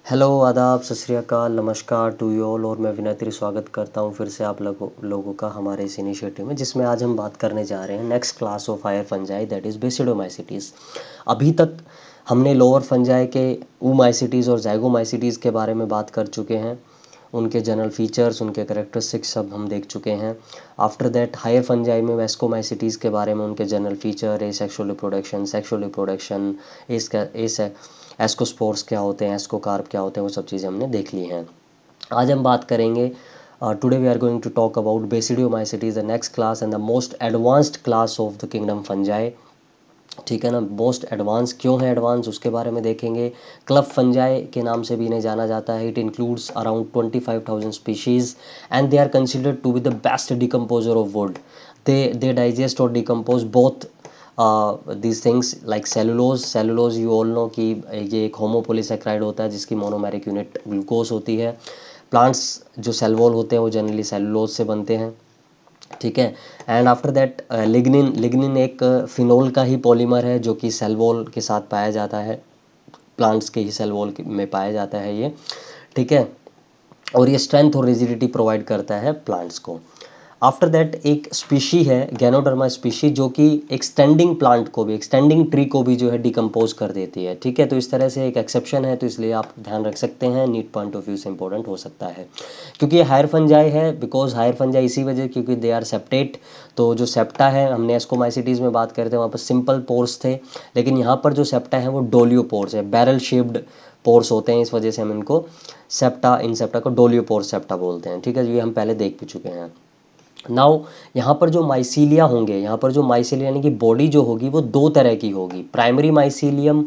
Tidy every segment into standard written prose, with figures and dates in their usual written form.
Hello, आदाब, सत श्री अकाल, नमस्कार टू यू ऑल। और मैं विनती स्वागत करता हूं फिर से आप लोगों का हमारे इस इनिशिएटिव में, जिसमें आज हम बात करने जा रहे हैं next class of higher fungi, that is basidiomycetes. अभी तक हमने लोअर फंजाई के ऊमाइसिटीज़ और जाइगोमाइसिटीज़ के बारे में बात कर चुके हैं। उनके जनरल फीचर्स, उनके करेक्टरिस्टिक्स सब हम देख चुके हैं। आफ्टर दैट हायर फंजाई में वेस्कोमाइसिटीज़ के बारे में, उनके general feature, sexual reproduction, S ascospores क्या होते हैं, एस्कोकार्प क्या होते हैं, वो सब चीज़ें हमने देख ली हैं। आज हम बात करेंगे, today we are going to talk about basidiomycetes, the next class and the most advanced class of the kingdom fungi. ठीक है ना। मोस्ट एडवांस क्यों है एडवांस, उसके बारे में देखेंगे। क्लब फंजाई के नाम से भी इन्हें जाना जाता है। It includes around 25,000 species and they are considered to be the best decomposer of wood. They digest और decompose both these things like cellulose you all know कि ये एक होमोपोलीसेक्राइड होता है जिसकी मोनोमेरिक यूनिट ग्लूकोज होती है। प्लांट्स जो सेल वॉल होते हैं वो जनरली सेलुलोज से बनते हैं। ठीक है। एंड आफ्टर दैट लिग्निन एक फिनोल का ही पॉलीमर है जो कि सेल वॉल के साथ पाया जाता है। प्लांट्स के ही सेल वॉल में पाया जाता है ये। ठीक है। और ये स्ट्रेंथ और रिजिडिटी प्रोवाइड करता है प्लांट्स को। आफ्टर दैट एक स्पीशी है गैनोडर्मा स्पीशी, जो कि एक्सटेंडिंग प्लांट को भी, एक्सटेंडिंग ट्री को भी जो है डिकम्पोज कर देती है। ठीक है। तो इस तरह से एक एक्सेप्शन है, तो इसलिए आप ध्यान रख सकते हैं, नीट पॉइंट ऑफ व्यू से इंपॉर्टेंट हो सकता है। क्योंकि ये हायर फंजाई है, बिकॉज हायर फंजाई इसी वजह क्योंकि दे आर सेप्टेट। तो जो सेप्टा है, हमने एस्कोमाइसिटीज़ में बात करते हैं वहाँ पर सिंपल पोर्स थे, लेकिन यहाँ पर जो सेप्टा है वो डोलियोपोर्स है, बैरल शेप्ड पोर्स होते हैं। इस वजह से हम इनको इन सेप्टा को डोलियोपोर्स सेप्टा बोलते हैं। ठीक है। ये हम पहले देख भी चुके हैं। नाउ यहाँ पर जो माइसीलिया होंगे, यहाँ पर जो माइसीलिया यानी कि बॉडी जो होगी वो दो तरह की होगी, प्राइमरी माइसीलियम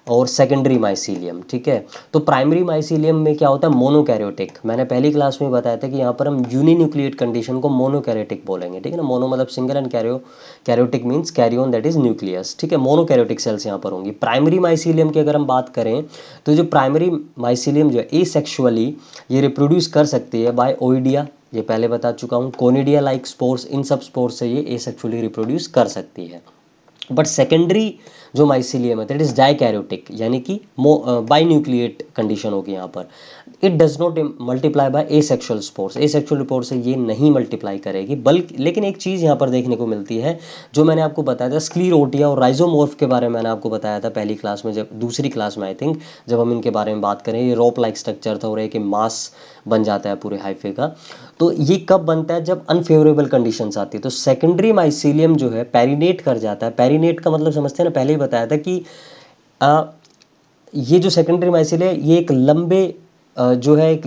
और सेकेंडरी माइसीलियम। ठीक है। तो प्राइमरी माइसीलियम में क्या होता है, मोनोकैरियोटिक। मैंने पहली क्लास में बताया था कि यहाँ पर हम यूनिन्यूक्लिएट कंडीशन को मोनोकैरियोटिक बोलेंगे। ठीक है ना। मोनो मतलब single and karyotic means कैरियोन that is nucleus. ठीक है। मोनोकैरियोटिक सेल्स यहाँ पर होंगी। प्राइमरी माइसीलियम की अगर हम बात करें तो जो प्राइमरी माइसीलियम जो है एसेक्सुअली ये रिप्रोड्यूस कर सकती है बाय ओइडिया, ये पहले बता चुका हूँ। कोनिडिया लाइक स्पोर्स, इन सब स्पोर्स से ये एसेक्सुअली रिप्रोड्यूस कर सकती है। बट सेकेंडरी जो माइसीलियम है दैट इज डाइकैरियोटिक, यानी कि बाइन्यूक्लिएट कंडीशन होगी यहाँ पर। It does not multiply by asexual spores, asexual spores से ये नहीं मल्टीप्लाई करेगी। बल्कि लेकिन एक चीज़ यहाँ पर देखने को मिलती है, जो मैंने आपको बताया था स्क्लीरोटिया और राइजोमोर्फ के बारे में मैंने आपको बताया था पहली क्लास में, जब दूसरी क्लास में आई थिंक, जब हम इनके बारे में बात करें। ये रोप लाइक स्ट्रक्चर था और एक मास बन जाता है पूरे हाइफे का। तो ये कब बनता है, जब अनफेवरेबल कंडीशंस आती है। तो सेकेंडरी माइसीलियम जो है पेरिनेट कर जाता है। पेरिनेट का मतलब समझते हैं ना, पहले ही बताया था कि आ, ये जो सेकेंडरी माइसीलियम है ये एक लंबे जो है एक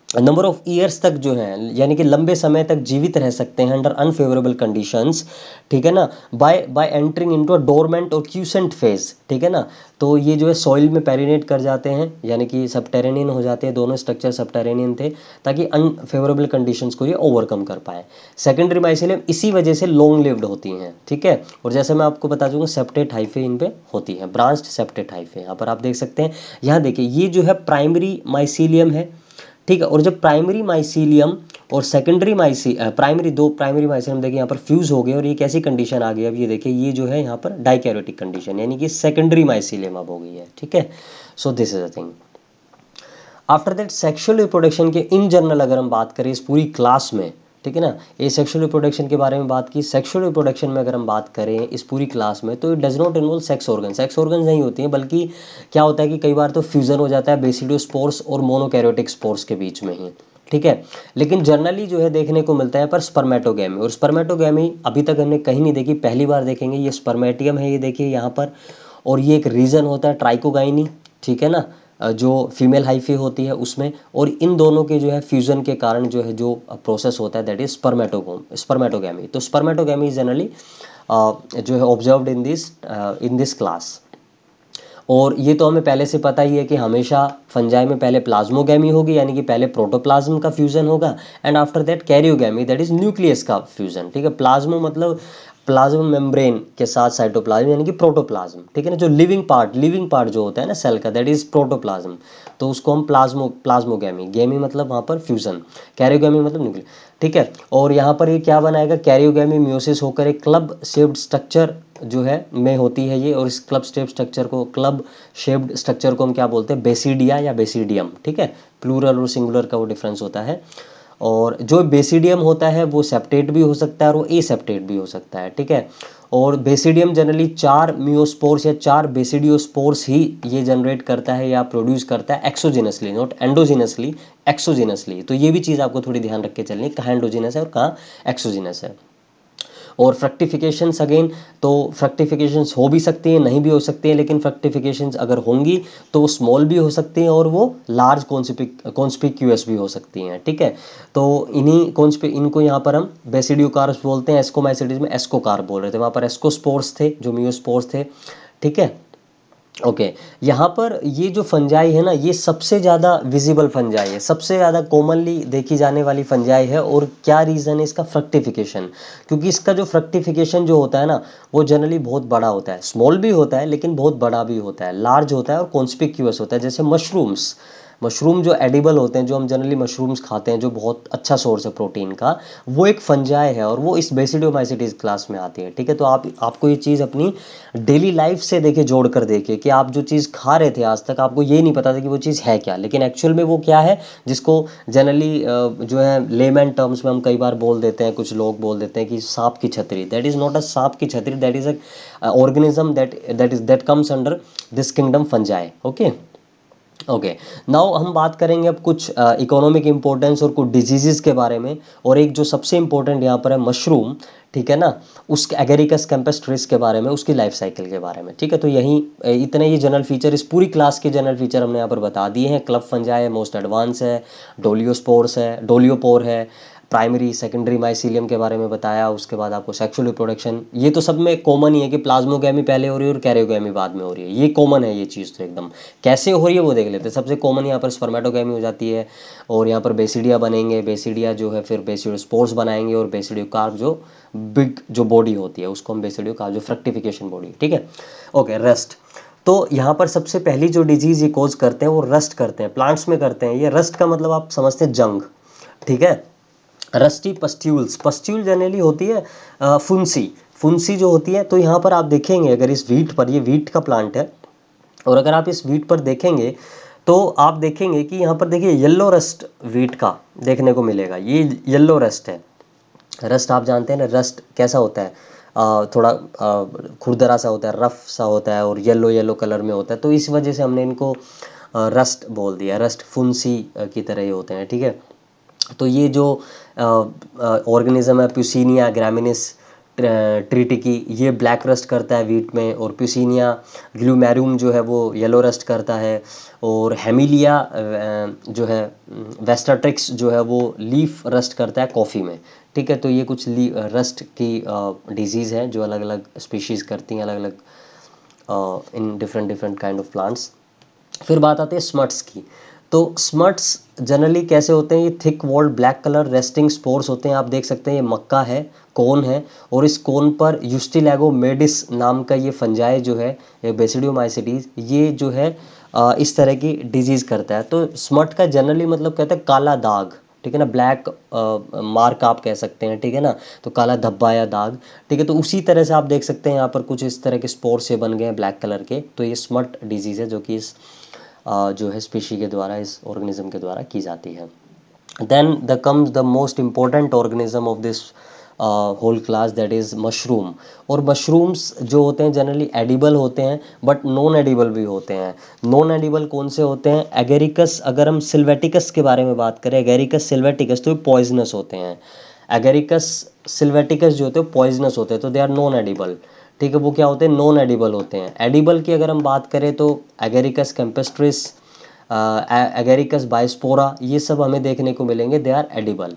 नंबर ऑफ ईयर्स तक जो है, यानी कि लंबे समय तक जीवित रह सकते हैं अंडर अनफेवरेबल कंडीशंस। ठीक है ना। By by entering into a dormant और क्यूसेंट फेज। ठीक है ना। तो ये जो है सॉइल में पेरिनेट कर जाते हैं, यानी कि सबटेरेनियन हो जाते हैं। दोनों स्ट्रक्चर सबटेरेनियन थे ताकि अनफेवरेबल कंडीशंस को ये ओवरकम कर पाए। सेकेंडरी माइसीलियम इसी वजह से लॉन्ग लिव्ड होती हैं। ठीक है। और जैसे मैं आपको बता दूंगा सेप्टेट हाइफे इन पे होती है, ब्रांच्ड सेप्टेट हाइफे। यहाँ पर आप देख सकते हैं, यहाँ देखिए ये जो है प्राइमरी माइसीलियम है। ठीक है। और जब प्राइमरी माइसीलियम और सेकेंडरी दो प्राइमरी माइसीलियम देखिए यहाँ पर फ्यूज हो गए और ये कैसी कंडीशन आ गई, अब ये देखिए ये जो है यहाँ पर डाइकैरियोटिक कंडीशन, यानी कि सेकेंडरी माइसीलियम अब हो गई है। ठीक है। So this is a thing. After that sexual reproduction के इन जनरल अगर हम बात करें इस पूरी क्लास में, ठीक है ना, ये सेक्सुअल रिप्रोडक्शन के बारे में बात की। सेक्सुअल रिप्रोडक्शन में अगर हम बात करें इस पूरी क्लास में, तो it does not involve sex organ नहीं होती हैं, बल्कि क्या होता है कि कई बार तो फ्यूजन हो जाता है बेसिडोस्पोर्स और मोनोकैरियोटिक स्पोर्स के बीच में ही। ठीक है। लेकिन जनरली जो है देखने को मिलता है पर स्पर्मेटोगैमी, और स्पर्मेटोगैमी अभी तक हमने कहीं नहीं देखी, पहली बार देखेंगे। ये स्पर्मेटियम है, ये देखिए यहाँ पर, और ये एक रीजन होता है ट्राइकोगाइनी। ठीक है ना। जो फीमेल हाइफे होती है उसमें, और इन दोनों के जो है फ्यूजन के कारण जो है जो प्रोसेस होता है दैट इज स्पर्मेटोगैमी। तो स्पर्मेटोगैमी जनरली जो है ऑब्जर्व्ड इन दिस क्लास। और ये तो हमें पहले से पता ही है कि हमेशा फंजाई में पहले प्लाज्मोगैमी होगी, यानी कि पहले प्रोटोप्लाज्म का फ्यूजन होगा, and after that karyogamy that is nucleus का फ्यूजन। ठीक है। प्लाज्मो मतलब प्लाज्मा मेम्ब्रेन के साथ साइटोप्लाज्म, यानी कि प्रोटोप्लाज्म। ठीक है ना। जो लिविंग पार्ट जो होता है ना सेल का, दैट इज प्रोटोप्लाज्म। तो उसको हम प्लाज्मोगैमी, गैमी मतलब वहाँ पर फ्यूजन, कैरियोगैमी मतलब न्यूक्लियस। ठीक है। और यहाँ पर ये क्या बनाएगा, कैरियोगैमी म्योसिस होकर एक क्लब शेप्ड स्ट्रक्चर जो है में होती है ये, और इस क्लब शेप्ड स्ट्रक्चर को हम क्या बोलते हैं, बेसिडिया या बेसिडियम, ठीक है। प्लूरल और सिंगुलर का वो डिफरेंस होता है। और जो बेसिडियम होता है वो सेप्टेट भी हो सकता है और वो एसेप्टेट भी हो सकता है, ठीक है। और बेसिडियम जनरली 4 मियोस्पोर्स या 4 बेसिडियोस्पोर्स ही ये जनरेट करता है या प्रोड्यूस करता है एक्सोजिनसली, नॉट एंडोजिनसली, एक्सोजिनसली। तो ये भी चीज़ आपको थोड़ी ध्यान रख के चलनी है, कहाँ एंडोजिनस है और कहाँ एक्सोजिनस है। और फ्रक्टिफिकेशंस अगेन, तो फ्रक्टिफिकेशंस हो भी सकती हैं, नहीं भी हो सकती हैं, लेकिन फ्रक्टिफिकेशंस अगर होंगी तो वो स्मॉल भी हो सकती हैं और वो लार्ज कॉन्स्पिक्यूअस भी हो सकती हैं, ठीक है। तो इनको यहाँ पर हम बेसिडियोकार्प्स बोलते हैं। एस्कोमाइसिटीज में एस्कोकार्प बोल रहे थे, वहाँ पर एस्कोस्पोर्स थे जो मियोस्पोर्स थे, ठीक है। ओके, यहाँ पर ये जो फंजाई है ना, ये सबसे ज़्यादा विजिबल फंजाई है, सबसे ज़्यादा कॉमनली देखी जाने वाली फंजाई है। और क्या रीज़न है इसका, फ्रक्टिफिकेशन। क्योंकि इसका जो फ्रक्टिफिकेशन जो होता है ना, वो जनरली बहुत बड़ा होता है, स्मॉल भी होता है लेकिन बहुत बड़ा भी होता है, लार्ज होता है और कॉन्स्पिक्यूअस होता है। जैसे मशरूम जो एडिबल होते हैं, जो हम जनरली मशरूम्स खाते हैं, जो बहुत अच्छा सोर्स है प्रोटीन का, वो एक फंजाई है और वो इस बेसिडियोमाइसिटीज क्लास में आती है, ठीक है। तो आपको ये चीज़ अपनी डेली लाइफ से देखिए, जोड़ कर देखिए कि आप जो चीज़ खा रहे थे आज तक, आपको ये नहीं पता था कि वो चीज़ है क्या, लेकिन एक्चुअल में वो क्या है, जिसको जनरली जो है लेमैन टर्म्स में हम कई बार बोल देते हैं, कुछ लोग बोल देते हैं कि सांप की छतरी। दैट इज़ नॉट अ सांप की छतरी, that is a organism that comes under this kingdom fungi. Okay okay, now हम बात करेंगे अब कुछ इकोनॉमिक इंपॉर्टेंस और कुछ डिजीज़ के बारे में। और एक जो सबसे इंपॉर्टेंट यहाँ पर है मशरूम, ठीक है ना, उसके एगेरिकस कैम्पेस्ट्रिस के बारे में, उसकी लाइफ साइकिल के बारे में, ठीक है। तो यही इतने ही जनरल फीचर, इस पूरी क्लास के जनरल फीचर हमने यहाँ पर बता दिए हैं। क्लब फंजाई है, मोस्ट एडवांस है, डोलियोपोर है, प्राइमरी सेकेंडरी माइसीलियम के बारे में बताया। उसके बाद आपको सेक्सुअल रिप्रोडक्शन, ये तो सब में कॉमन ही है कि प्लाज्मोगैमी पहले हो रही है और कैरियोगैमी बाद में हो रही है, ये कॉमन है, ये चीज़ तो एकदम। कैसे हो रही है वो देख लेते हैं। सबसे कॉमन यहाँ पर स्पर्मेटोगैमी हो जाती है, और यहाँ पर बेसिडिया बनेंगे, बेसिडिया जो है फिर बेसिडोस्पोर्स बनाएंगे, और बेसिडियोकार्प जो बिग जो बॉडी होती है उसको हम बेसिडियोकार्प, जो फ्रक्टिफिकेशन बॉडी, ठीक है। Okay, rust. तो यहाँ पर सबसे पहली जो डिजीज़ ये कोज करते हैं वो रस्ट करते हैं, प्लांट्स में करते हैं। ये रस्ट का मतलब आप समझते हैं जंग, ठीक है। रस्टी पस्ट्यूल जनरली होती है फुंसी जो होती है। तो यहाँ पर आप देखेंगे, अगर इस वीट पर, ये वीट का प्लांट है, और अगर आप इस वीट पर देखेंगे तो आप देखेंगे कि यहाँ पर देखिए येलो रस्ट वीट का देखने को मिलेगा, ये येलो रस्ट है। रस्ट आप जानते हैं ना, रस्ट कैसा होता है, थोड़ा खुरदरा सा होता है, रफ सा होता है, और येलो येलो कलर में होता है। तो इस वजह से हमने इनको रस्ट बोल दिया, रस्ट फुंसी की तरह ही होते हैं, ठीक है। तो ये जो ऑर्गेनिज्म है प्यूसिनिया ग्रामिनिस ट्रिटिकी, ये ब्लैक रस्ट करता है वीट में, और प्यूसिनिया ग्लूमेरुम जो है वो येलो रस्ट करता है। और हेमिलिया जो है वेस्टाट्रिक्स जो है वो लीफ रस्ट करता है कॉफ़ी में, ठीक है। तो ये कुछ रस्ट की डिजीज़ है जो अलग अलग स्पीशीज़ करती हैं, अलग अलग in different different kind of plants. फिर बात आती है स्मट्स की। तो स्मट्स जनरली कैसे होते हैं, ये thick walled black colour resting spores होते हैं। आप देख सकते हैं ये मक्का है, कोन है, और इस कोन पर यूस्टिलैगो मेडिस नाम का ये फंजाई जो है, ये बेसिडियोमाइसिटीज, ये जो है इस तरह की डिजीज़ करता है। तो स्मट का जनरली मतलब कहते हैं काला दाग, ठीक है ना, ब्लैक मार्क आप कह सकते हैं, ठीक है ना। तो काला धब्बा या दाग, ठीक है। तो उसी तरह से आप देख सकते हैं यहाँ पर कुछ इस तरह के स्पोर से बन गए हैं ब्लैक कलर के। तो ये स्मट डिजीज़ है जो कि इस जो है स्पीशी के द्वारा, इस ऑर्गेनिज्म के द्वारा की जाती है। Then the comes the most important organism of this whole class, that is mushroom. और मशरूम्स जो होते हैं जनरली एडिबल होते हैं, बट नॉन एडिबल भी होते हैं। नॉन एडिबल कौन से होते हैं, एगेरिकस, अगर हम सिल्वेटिकस के बारे में बात करें, एगेरिकस सिल्वेटिकस, तो ये पॉइजनस होते हैं। एगेरिकस सिल्वेटिकस जो होते हैं पॉइजनस होते हैं, तो दे आर नॉन एडिबल, ठीक है। वो क्या होते हैं, नॉन एडिबल होते हैं। एडिबल की अगर हम बात करें तो एगेरिकस कैम्पेस्ट्रिस, एगेरिकस बायोस्पोरा, ये सब हमें देखने को मिलेंगे, दे आर एडिबल।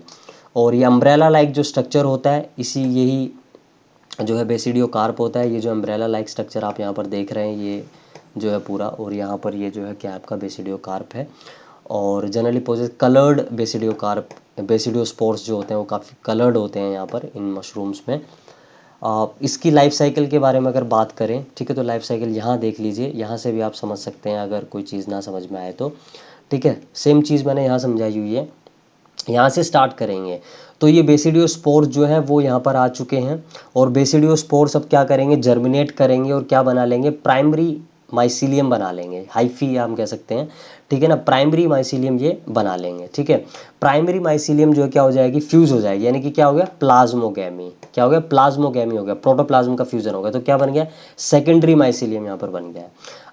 और ये अम्ब्रेला लाइक जो स्ट्रक्चर होता है, इसी यही जो है बेसिडियोकार्प होता है। ये जो अम्ब्रेला लाइक स्ट्रक्चर आप यहाँ पर देख रहे हैं, ये जो है पूरा, और यहाँ पर ये जो है क्या आपका बेसिडियोकार्प है। और generally poses coloured basidiocarp, basidiospores जो होते हैं वो काफ़ी कलर्ड होते हैं यहाँ पर इन मशरूम्स में। इसकी लाइफ साइकिल के बारे में अगर बात करें, ठीक है, तो लाइफ साइकिल यहाँ देख लीजिए, यहाँ से भी आप समझ सकते हैं अगर कोई चीज़ ना समझ में आए तो, ठीक है। सेम चीज़ मैंने यहाँ समझाई हुई है। यहाँ से स्टार्ट करेंगे। तो ये बेसिडियोस्पोर जो है वो यहाँ पर आ चुके हैं, और बेसिडियोस्पोर सब क्या करेंगे, जर्मिनेट करेंगे और क्या बना लेंगे, प्राइमरी माइसीलियम बना लेंगे, हाइफी हम कह सकते हैं, ठीक है ना, प्राइमरी माइसीलियम ये बना लेंगे, ठीक है। प्राइमरी माइसीलियम जो है क्या हो जाएगी, फ्यूज हो जाएगी, यानी कि क्या हो गया, प्लाज्मोगैमी, क्या हो गया, प्लाज्मोगैमी हो गया, प्रोटोप्लाज्म का फ्यूजन हो गया, तो क्या बन गया, सेकेंडरी माइसीलियम यहाँ पर बन गया है।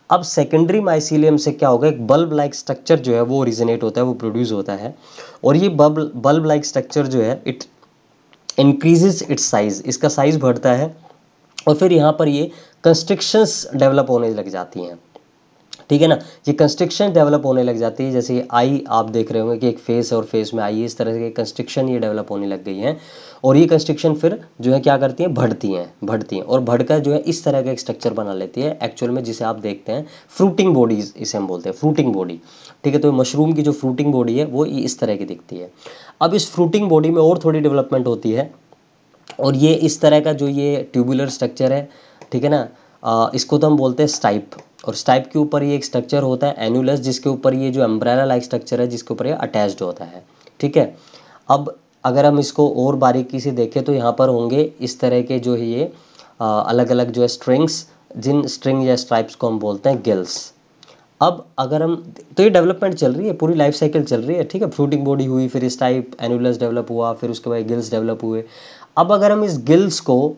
अब सेकेंडरी माइसीलियम से क्या होगा, एक बल्ब लाइक स्ट्रक्चर जो है वो ओरिजिनेट होता है, वो प्रोड्यूस होता है, और ये बल्ब लाइक स्ट्रक्चर जो है इट इंक्रीजेज इट्स साइज, इसका साइज बढ़ता है, और फिर यहाँ पर ये कंस्ट्रिक्शंस डेवलप होने लग जाती हैं, ठीक है ना। ये कंस्ट्रिक्शन डेवलप होने लग जाती है, जैसे ये आई आप देख रहे होंगे कि एक फेस है और फेस में आई है, इस तरह के कंस्ट्रिक्शन ये डेवलप होने लग गई हैं, और ये कंस्ट्रिक्शन फिर जो है क्या करती हैं, बढ़ती हैं और बढ़कर जो है इस तरह का एक स्ट्रक्चर बना लेती है एक्चुअल में, जिसे आप देखते हैं फ्रूटिंग बॉडीज, इसे हम बोलते हैं फ्रूटिंग बॉडी, ठीक है। तो मशरूम की जो फ्रूटिंग बॉडी है वो इस तरह की दिखती है। अब इस फ्रूटिंग बॉडी में और थोड़ी डेवलपमेंट होती है, और ये इस तरह का जो ये ट्यूबुलर स्ट्रक्चर है, ठीक है ना, इसको तो हम बोलते हैं स्टाइप, और स्टाइप के ऊपर ये एक स्ट्रक्चर होता है एनुलस, जिसके ऊपर ये जो अम्ब्रेला लाइक स्ट्रक्चर है जिसके ऊपर ये अटैच्ड होता है, ठीक है। अब अगर हम इसको और बारीकी से देखें तो यहाँ पर होंगे इस तरह के जो है ये अलग अलग जो है स्ट्रिंग्स, जिन स्ट्रिंग या स्ट्राइप्स को हम बोलते हैं गिल्स। अब अगर हम, तो ये डेवलपमेंट चल रही है, पूरी लाइफ साइकिल चल रही है, ठीक है। फ्रूटिंग बॉडी हुई, फिर इस टाइप एनुलस डेवलप हुआ, फिर उसके बाद गिल्स डेवलप हुए। अब अगर हम इस गिल्स को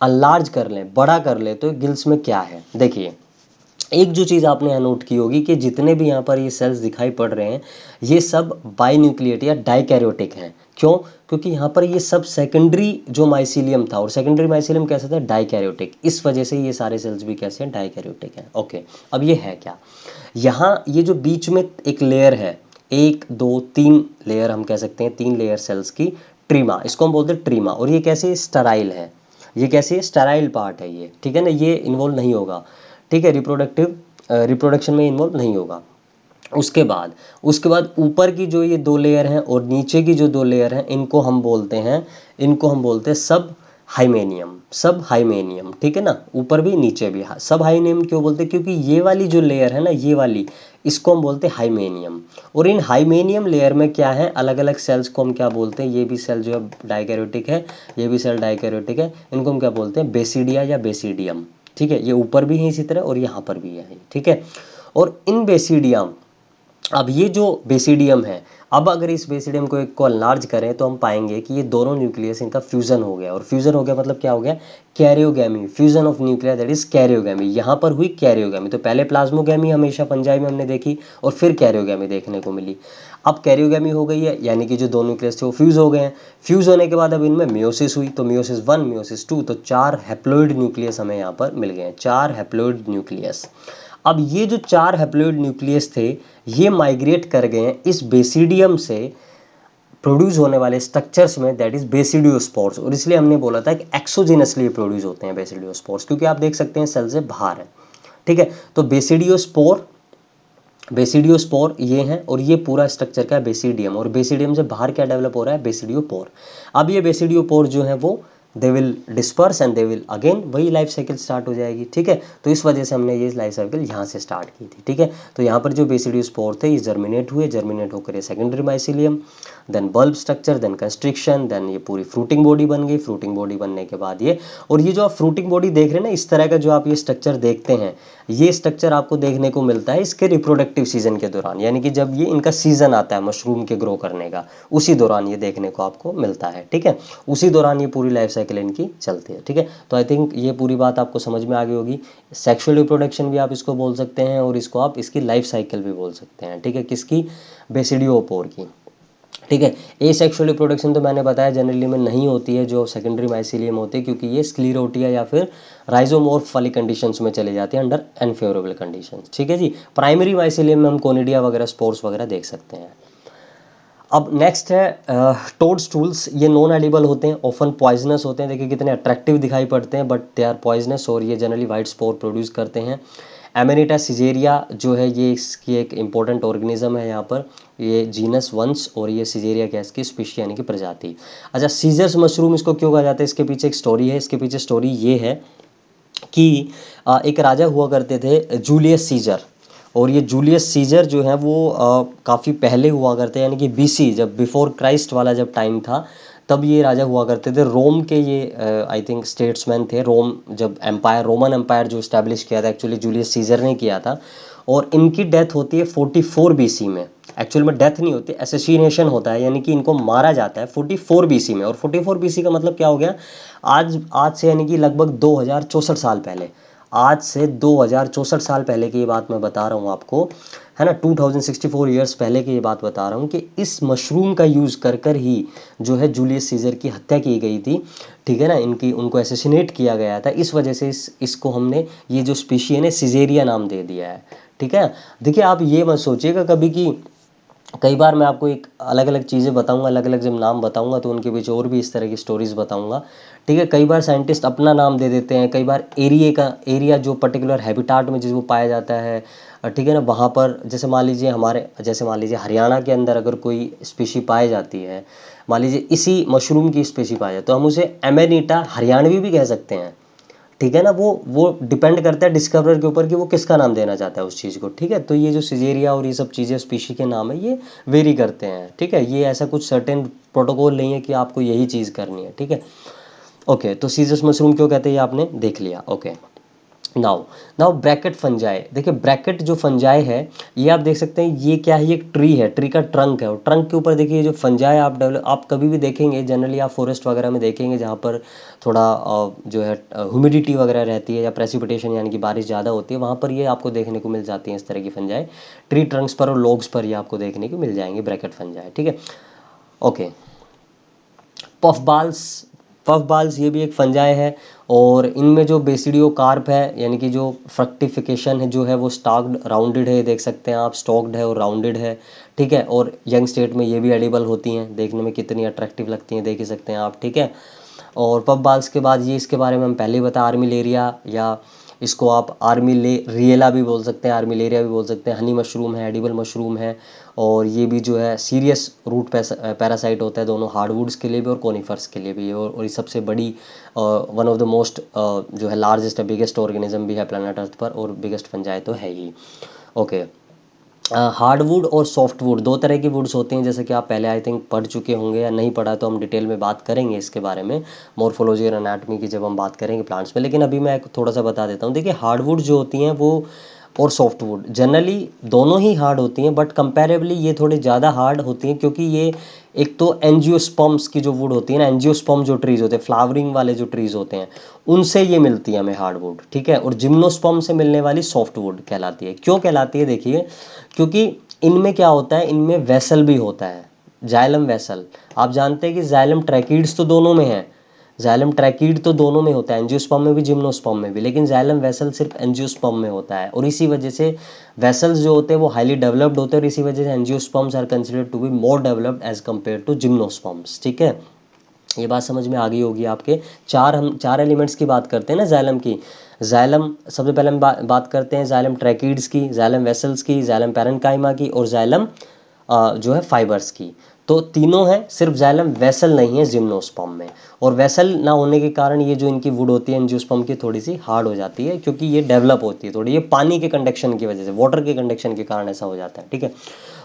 अनलार्ज कर लें, बड़ा कर लें, तो गिल्स में क्या है, देखिए एक जो चीज़ आपने यहाँ नोट की होगी कि जितने भी यहाँ पर ये सेल्स दिखाई पड़ रहे हैं, ये सब बाइन्यूक्लिएट या डाइकैरियोटिक हैं। क्यों? क्योंकि यहाँ पर ये सब सेकेंडरी जो माइसीलियम था, और सेकेंडरी माइसीलियम कैसा था, डाइकैरियोटिक, इस वजह से ये सारे सेल्स भी कैसे हैं, डाइकैरियोटिक हैं। ओके, अब ये है क्या, यहाँ ये जो बीच में एक लेयर है, एक दो तीन लेयर हम कह सकते हैं, तीन लेयर सेल्स की, ट्रीमा, इसको हम बोलते हैं ट्रीमा, और ये कैसे स्टराइल है, ये कैसे स्टराइल पार्ट है ये, ठीक है ना, ये इन्वॉल्व नहीं होगा, ठीक है, रिप्रोडक्शन में इन्वॉल्व नहीं होगा। उसके बाद ऊपर की जो ये दो लेयर हैं और नीचे की जो दो लेयर हैं, इनको हम बोलते हैं सब हाइमेनियम, ठीक है ना, ऊपर भी नीचे भी। सब हाइमेनियम क्यों बोलते हैं, क्योंकि ये वाली जो लेयर है ना, ये वाली, इसको हम बोलते हैं हाइमेनियम, और इन हाइमेनियम लेयर में क्या है, अलग अलग सेल्स को हम क्या बोलते हैं, ये भी सेल जो है डाइकैरियोटिक है, ये भी सेल डाइकैरियोटिक है, इनको हम क्या बोलते हैं, बेसिडिया या बेसिडियम, ठीक है। ये ऊपर भी है इसी तरह और यहाँ पर भी है, ठीक है। और इन बेसिडियम, अब ये जो बेसिडियम है, अब अगर इस बेसिडियम को एक को लार्ज करें तो हम पाएंगे कि ये दोनों न्यूक्लियस इनका फ्यूजन हो गया, और फ्यूजन हो गया मतलब क्या हो गया, karyogamy, fusion of nuclear, that is karyogamy, यहाँ पर हुई कैरियोगैमी। तो पहले प्लाज्मोगैमी हमेशा फंजाई में हमने देखी, और फिर कैरियोगैमी देखने को मिली। अब कैरियोगैमी हो गई है, यानी कि जो दो न्यूक्लियस थे वो फ्यूज हो गए हैं। फ्यूज होने के बाद अब इनमें मियोसिस हुई, तो मियोसिस 1 मियोसिस 2, तो 4 हैप्लॉइड न्यूक्लियस हमें यहाँ पर मिल गए हैं, 4 हैप्लॉइड न्यूक्लियस। अब ये जो 4 हैप्लॉइड न्यूक्लियस थे, ये माइग्रेट कर गए हैं इस बेसिडियम से प्रोड्यूस होने वाले स्ट्रक्चर्स में, दैट इज बेसिडियोस्पोर्स, और इसलिए हमने बोला था कि एक्सोजेनसली प्रोड्यूस होते हैं बेसिडियोस्पोर्स, क्योंकि आप देख सकते हैं सेल से बाहर है, ठीक है। तो बेसिडियोस्पोर ये हैं, और ये पूरा स्ट्रक्चर का बेसिडियम, और बेसिडियम से बाहर क्या डेवलप हो रहा है, बेसिडियोपोर। अब ये बेसिडियोपोर जो है वो they will disperse and they will again, वही लाइफ साइकिल स्टार्ट हो जाएगी, ठीक है। तो इस वजह से हमने ये लाइफ साइकिल यहाँ से स्टार्ट की थी, ठीक है। तो यहाँ पर जो बेसिडियोस्पोर थे ये जर्मिनेट होकर ये secondary mycelium, then bulb structure, then constriction, then ये पूरी फ्रूटिंग बॉडी बन गई। फ्रूटिंग बॉडी बनने के बाद ये, और ये जो आप फ्रूटिंग बॉडी देख रहे हैं ना, इस तरह का जो आप ये स्ट्रक्चर देखते हैं, ये स्ट्रक्चर आपको देखने को मिलता है इसके रिप्रोडक्टिव सीजन के दौरान, यानी कि जब ये इनका सीजन आता है मशरूम के ग्रो करने का, उसी दौरान ये देखने को आपको मिलता है, ठीक है। उसी दौरान ये पूरी लाइफ साइकिल इनकी चलती है, ठीक है। तो आई थिंक ये पूरी बात आपको समझ में आ गई होगी। सेक्सुअल रिप्रोडक्शन भी आप इसको बोल सकते हैं, और इसको आप इसकी लाइफ साइकिल भी बोल सकते हैं, ठीक है, किसकी, बेसिडियोपोर की, ठीक है। एसेक्सुअल रिप्रोडक्शन तो मैंने बताया जनरली में नहीं होती है, जो सेकेंडरी माइसिलियम होते हैं, क्योंकि ये स्क्लीरोटिया या फिर राइजोमोर्फ वाली कंडीशंस में चले जाते हैं, अंडर अनफेवरेबल कंडीशंस, ठीक है जी। प्राइमरी माइसिलियम में हम कोनिडिया वगैरह, स्पोर्स वगैरह देख सकते हैं। अब नेक्स्ट है टोड स्टूल्स। ये नॉन एडिबल होते हैं, ऑफन पॉइजनस होते हैं, देखिए कितने अट्रैक्टिव दिखाई पड़ते हैं, बट दे आर पॉइजनस, और ये जनरली वाइट स्पोर प्रोड्यूस करते हैं। एमेनिटा सिजेरिया जो है ये इसकी एक इंपॉर्टेंट ऑर्गेनिज्म है यहाँ पर, ये जीनस वंश, और ये सिजेरिया गैस की स्पीशी यानी कि प्रजाति। अच्छा, सीजर्स मशरूम इसको क्यों कहा जाता है, इसके पीछे एक स्टोरी है। इसके पीछे स्टोरी ये है कि एक राजा हुआ करते थे, जूलियस सीजर, और ये जूलियस सीजर जो है वो काफ़ी पहले हुआ करते हैं, यानी कि बीसी, जब बिफोर क्राइस्ट वाला जब टाइम था तब ये राजा हुआ करते थे। रोम के ये आई थिंक स्टेट्समैन थे। रोम जब एम्पायर, रोमन एम्पायर जो इस्टेब्लिश किया था एक्चुअली जूलियस सीजर ने किया था, और इनकी डेथ होती है 44 बीसी में। एक्चुअल में डेथ नहीं होती, एसेसिनेशन होता है, यानी कि इनको मारा जाता है 44 बीसी में। और 44 बीसी का मतलब क्या हो गया, आज आज से यानी कि लगभग 2064 साल पहले, आज से 2064 साल पहले की ये बात मैं बता रहा हूँ आपको, है ना। 2064 ईयर्स पहले की ये बात बता रहा हूँ कि इस मशरूम का यूज़ कर कर ही जो है जूलियस सीजर की हत्या की गई थी, ठीक है ना। इनकी उनको एसेसिनेट किया गया था, इस वजह से इसको हमने ये जो स्पीशी है ना सिजेरिया नाम दे दिया है, ठीक है। देखिए आप ये मत सोचिएगा कभी कि, कई बार मैं आपको एक अलग अलग चीज़ें बताऊंगा, अलग अलग जब नाम बताऊंगा तो उनके बीच और भी इस तरह की स्टोरीज बताऊंगा, ठीक है। कई बार साइंटिस्ट अपना नाम दे देते हैं, कई बार एरिया जो पर्टिकुलर हैबिटाट में जिसको पाया जाता है, ठीक है ना, वहाँ पर जैसे मान लीजिए जैसे मान लीजिए हरियाणा के अंदर अगर कोई स्पीशी पाई जाती है, मान लीजिए इसी मशरूम की स्पीशी पाई जाए, तो हम उसे एमेनिटा हरियाणवी भी कह सकते हैं, ठीक है ना। वो डिपेंड करता है डिस्कवरर के ऊपर कि वो किसका नाम देना चाहता है उस चीज़ को, ठीक है। तो ये जो सिजेरिया और ये सब चीज़ें स्पीशी के नाम है ये वेरी करते हैं, ठीक है। ये ऐसा कुछ सर्टेन प्रोटोकॉल नहीं है कि आपको यही चीज़ करनी है, ठीक है। ओके, तो सीजस मशरूम क्यों कहते हैं ये आपने देख लिया। Okay, now now bracket fungi. देखिए ब्रैकेट जो फंजाई है ये आप देख सकते हैं, ये क्या है, ये एक ट्री है, ट्री का ट्रंक है, और ट्रंक के ऊपर देखिए जो फंजाई आप कभी भी देखेंगे, जनरली आप फॉरेस्ट वगैरह में देखेंगे जहाँ पर थोड़ा जो है ह्यूमिडिटी वगैरह रहती है या प्रेसिपिटेशन यानी कि बारिश ज़्यादा होती है, वहाँ पर ये आपको देखने को मिल जाती है इस तरह की फंजाई, ट्री ट्रंक्स पर और लॉग्स पर ये आपको देखने को मिल जाएंगे ब्रैकेट फंजाई, ठीक है। Okay, puff balls. Puff balls ये भी एक फंजाई है, और इनमें जो बेसिडियो कार्प है, यानी कि जो फ्रक्टिफिकेशन है जो है वो स्टॉक्ड राउंडेड है, देख सकते हैं आप, स्टॉक्ड है और राउंडेड है, ठीक है। और यंग स्टेट में ये भी एडिबल होती हैं, देखने में कितनी अट्रैक्टिव लगती हैं देख ही सकते हैं आप, ठीक है। और पफ बाल्स के बाद ये, इसके बारे में हम पहले ही बता, आर्मिलेरिया, या इसको आप रिएला भी बोल सकते हैं, आर्मिलेरिया भी बोल सकते हैं, हनी मशरूम है, एडिबल मशरूम है, और ये भी जो है सीरियस रूट पैरासाइट होता है, दोनों हार्डवुड्स के लिए भी और कोनिफर्स के लिए भी, और ये सबसे बड़ी वन ऑफ द मोस्ट जो है लार्जेस्ट बिगेस्ट ऑर्गेनिज्म भी है प्लानट अर्थ पर, और बिगेस्ट फंजाई तो है ही। ओके, हार्डवुड और सॉफ्टवुड दो तरह की वुड्स होती हैं, जैसे कि आप पहले आई थिंक पढ़ चुके होंगे, या नहीं पढ़ा तो हम डिटेल में बात करेंगे इसके बारे में, मॉर्फोलॉजी और एनाटॉमी की जब हम बात करेंगे प्लांट्स में, लेकिन अभी मैं थोड़ा सा बता देता हूँ। देखिए हार्डवुड जो होती हैं वो, और सॉफ्टवुड जनरली दोनों ही हार्ड होती हैं, बट कंपैरेबली ये थोड़ी ज़्यादा हार्ड होती हैं, क्योंकि ये एक तो एंजियोस्पर्म्स की जो वुड होती है ना, एंजियोस्पर्म जो ट्रीज़ होते हैं, फ्लावरिंग वाले जो ट्रीज़ होते हैं, उनसे ये मिलती है हमें हार्डवुड, ठीक है। और जिम्नोस्पर्म से मिलने वाली सॉफ्टवुड कहलाती है। क्यों कहलाती है, देखिए क्योंकि इनमें क्या होता है, इनमें वेसल भी होता है, जाइलम वेसल। आप जानते हैं कि जाइलम ट्रैकीड्स तो दोनों में है, जाइलम ट्रैकीड तो दोनों में होता है, एंजियोस्पर्म में भी जिम्नोस्पर्म में भी, लेकिन जाइलम वेसल सिर्फ एंजियोस्पर्म में होता है, और इसी वजह से वेसल्स जो होते हैं वो हाईली डेवलप्ड होते हैं, और इसी वजह से angiosperms are considered to be more developed as compare to gymnosperms, ठीक है। ये बात समझ में आ गई होगी आपके। हम चार एलिमेंट्स की बात करते हैं ना जाइलम की। जाइलम सबसे पहले हम बात करते हैं जाइलम ट्रैकीड्स की, जाइलम वेसल्स की, जाइलम पैरेन्काइमा की, और जाइलम जो है फाइबर्स की। तो तीनों हैं, सिर्फ जाइलम वेसल नहीं है जिम्नोस्पर्म में, और वेसल ना होने के कारण ये जो इनकी वुड होती है एंजियोस्पर्म की थोड़ी सी हार्ड हो जाती है, क्योंकि ये डेवलप होती है थोड़ी, ये पानी के कंडक्शन की वजह से, वाटर के कंडक्शन के कारण ऐसा हो जाता है, ठीक है।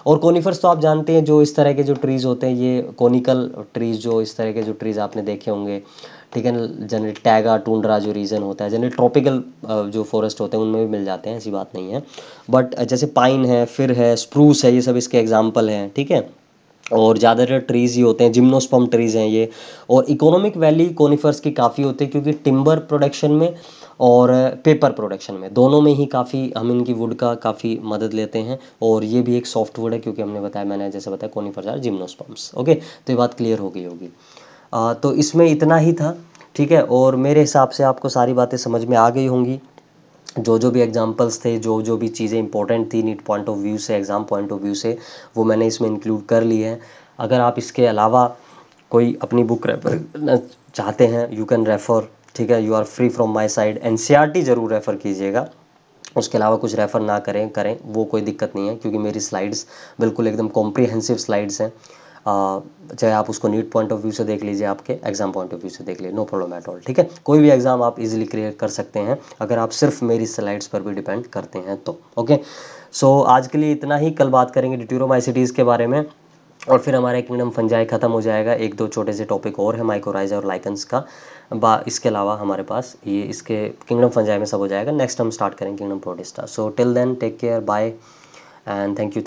और कोनिफर्स तो आप जानते हैं, जो इस तरह के जो ट्रीज़ होते हैं, ये कोनिकल ट्रीज़, जो इस तरह के जो ट्रीज़ आपने देखे होंगे, ठीक है ना। जनरली टैगा टूंड्रा जो रीजन होता है, जनरली ट्रॉपिकल जो फॉरेस्ट होते हैं उनमें भी मिल जाते हैं, ऐसी बात नहीं है, बट जैसे पाइन है, फिर है, स्प्रूस है, ये सब इसके एग्जाम्पल हैं, ठीक है। और ज़्यादातर ट्रीज़ ही होते हैं, जिम्नोस्पर्म ट्रीज़ हैं ये। और इकोनॉमिक वैल्यू कोनिफर्स की काफ़ी होती है, क्योंकि टिम्बर प्रोडक्शन में और पेपर प्रोडक्शन में दोनों में ही काफ़ी हम इनकी वुड का काफ़ी मदद लेते हैं, और ये भी एक सॉफ्ट वुड है, क्योंकि हमने बताया, मैंने जैसे बताया कोनिफर्स आर जिम्नोस्पर्म्स। ओके, तो ये बात क्लियर हो गई होगी। तो इसमें इतना ही था, ठीक है। और मेरे हिसाब से आपको सारी बातें समझ में आ गई होंगी, जो जो भी एग्जांपल्स थे, जो जो भी चीज़ें इंपॉर्टेंट थी नीट पॉइंट ऑफ व्यू से, एग्ज़ाम पॉइंट ऑफ व्यू से, वो मैंने इसमें इंक्लूड कर ली है। अगर आप इसके अलावा कोई अपनी बुक रेफर करना चाहते हैं, यू कैन रेफ़र, ठीक है। You are free from my side. NCERT ज़रूर रेफ़र कीजिएगा, उसके अलावा कुछ रेफ़र ना करें वो कोई दिक्कत नहीं है, क्योंकि मेरी स्लाइड्स बिल्कुल एकदम कॉम्प्रिहेंसिव स्लाइड्स हैं। चाहे आप उसको नीट पॉइंट ऑफ व्यू से देख लीजिए, आपके एग्जाम पॉइंट ऑफ व्यू से देख लीजिए, नो प्रॉब्लम एट ऑल, ठीक है। कोई भी एग्जाम आप इजीली क्लियर कर सकते हैं अगर आप सिर्फ मेरी स्लाइड्स पर भी डिपेंड करते हैं तो। ओके, सो आज के लिए इतना ही। कल बात करेंगे ड्यूटेरोमाइसीटीज़ के बारे में, और फिर हमारा किंगडम फंजाई खत्म हो जाएगा। एक दो छोटे से टॉपिक और है माइकोराइजा और लाइकन्स का, इसके अलावा हमारे पास ये इसके किंगडम फंजाई में सब हो जाएगा। नेक्स्ट हम स्टार्ट करेंगे kingdom Protista. So till then take care, bye and thank you.